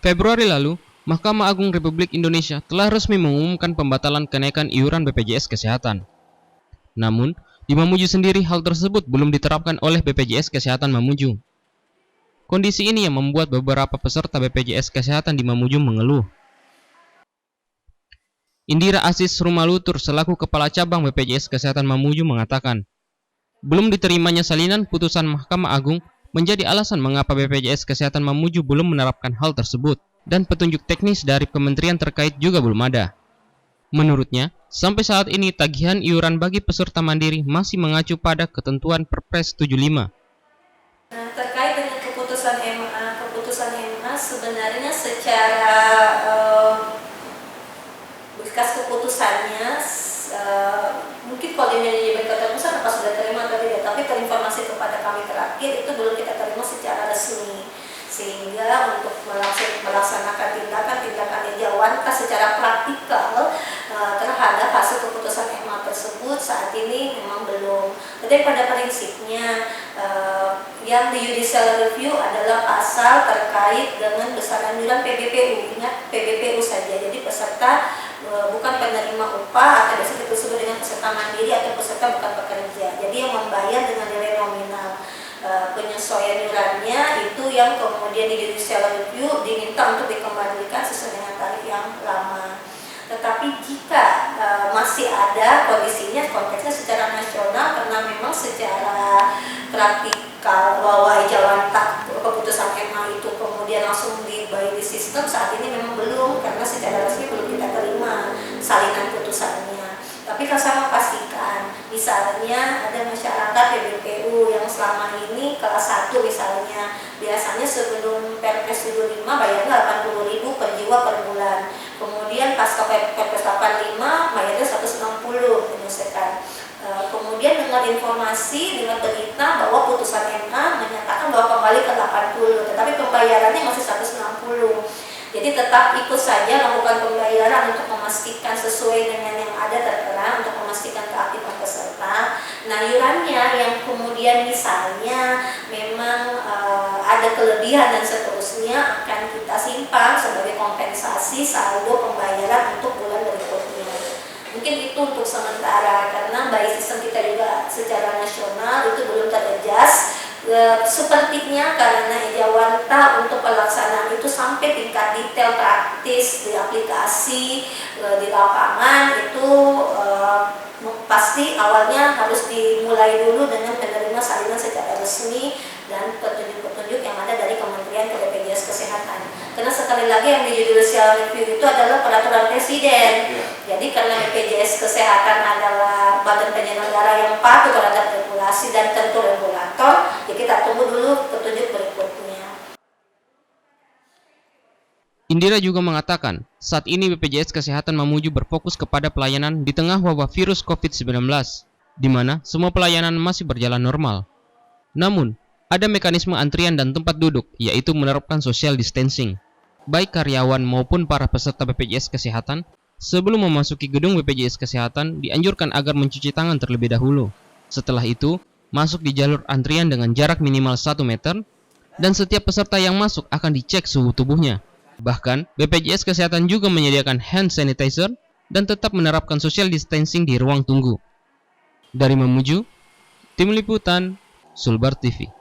Februari lalu, Mahkamah Agung Republik Indonesia telah resmi mengumumkan pembatalan kenaikan iuran BPJS Kesehatan. Namun, di Mamuju sendiri hal tersebut belum diterapkan oleh BPJS Kesehatan Mamuju. Kondisi ini yang membuat beberapa peserta BPJS Kesehatan di Mamuju mengeluh. Indira Asis Rumalutur selaku Kepala Cabang BPJS Kesehatan Mamuju mengatakan, belum diterimanya salinan putusan Mahkamah Agung menjadi alasan mengapa BPJS Kesehatan Mamuju belum menerapkan hal tersebut, dan petunjuk teknis dari kementerian terkait juga belum ada. Menurutnya, sampai saat ini tagihan iuran bagi peserta mandiri masih mengacu pada ketentuan Perpres 75. Terkait dengan keputusan MA sebenarnya secara bekas keputusannya mungkin kalau ini berkata pusat apa sudah terima atau tidak, tapi terinformasi kepada kami terakhir itu belum kita terima secara resmi, sehingga untuk melaksanakan tindakan ejawanta secara praktikal terhadap hasil keputusan MA tersebut saat ini memang belum. Tapi pada prinsipnya yang di judicial review adalah pasal terkait dengan besaran iuran PBPU. Ingat, PBPU saja, jadi peserta bukan penerima upah atau biasa disebut dengan peserta mandiri atau peserta bukan pekerja. Jadi yang membayar dengan nilai nominal. Penyesuaian iurannya itu yang kemudian di judicial review diminta untuk dikembalikan sesuai dengan tarif yang lama. Tetapi jika masih ada kondisinya, konteksnya secara nasional, karena memang secara praktikal bahwa ejawanta keputusan MA itu kemudian langsung dibayar di sistem, saat ini memang belum, karena secara resmi belum kita terima salinan putusannya. Tapi kalau saya pastikan, misalnya ada masyarakat PBPU yang selama ini kelas 1 misalnya, biasanya sebelum Perpres 75 bayarnya 80.000 per jiwa per bulan. Kemudian pasca Perpres 85 bayarnya 160 penyesuaian. Kemudian dengar informasi, dengar berita bahwa putusan MA menyatakan bahwa kembali ke 80, tetapi pembayarannya masih 160. Jadi tetap ikut saja lakukan pembayaran untuk memastikan sesuai dengan yang ada tertera, untuk memastikan keaktifan peserta. Nah, iurannya yang kemudian misalnya memang ada kelebihan dan seterusnya akan kita simpan sebagai kompensasi saldo pembayaran untuk bulan berikutnya. Mungkin itu untuk sementara, karena by sistem kita juga secara nasional itu belum teradjust. Sepertinya karena ejawanta untuk pelaksanaan itu sampai tingkat detail praktis di aplikasi, di lapangan itu pasti awalnya harus dimulai dulu dengan penerima salinan secara resmi dan petunjuk-petunjuk yang ada dari Kementerian BPJS Kesehatan. Karena sekali lagi yang di judicial review itu adalah peraturan presiden. Jadi karena BPJS Kesehatan adalah badan penyelenggara yang patuh terhadap regulasi dan tentu regulator, ya kita tunggu dulu petunjuk berikutnya. Indira juga mengatakan, saat ini BPJS Kesehatan Mamuju berfokus kepada pelayanan di tengah wabah virus COVID-19, di mana semua pelayanan masih berjalan normal. Namun, ada mekanisme antrian dan tempat duduk, yaitu menerapkan social distancing. Baik karyawan maupun para peserta BPJS Kesehatan, sebelum memasuki gedung BPJS Kesehatan, dianjurkan agar mencuci tangan terlebih dahulu. Setelah itu, masuk di jalur antrian dengan jarak minimal 1 meter, dan setiap peserta yang masuk akan dicek suhu tubuhnya. Bahkan, BPJS Kesehatan juga menyediakan hand sanitizer dan tetap menerapkan social distancing di ruang tunggu. Dari Mamuju, Tim Liputan, Sulbar TV.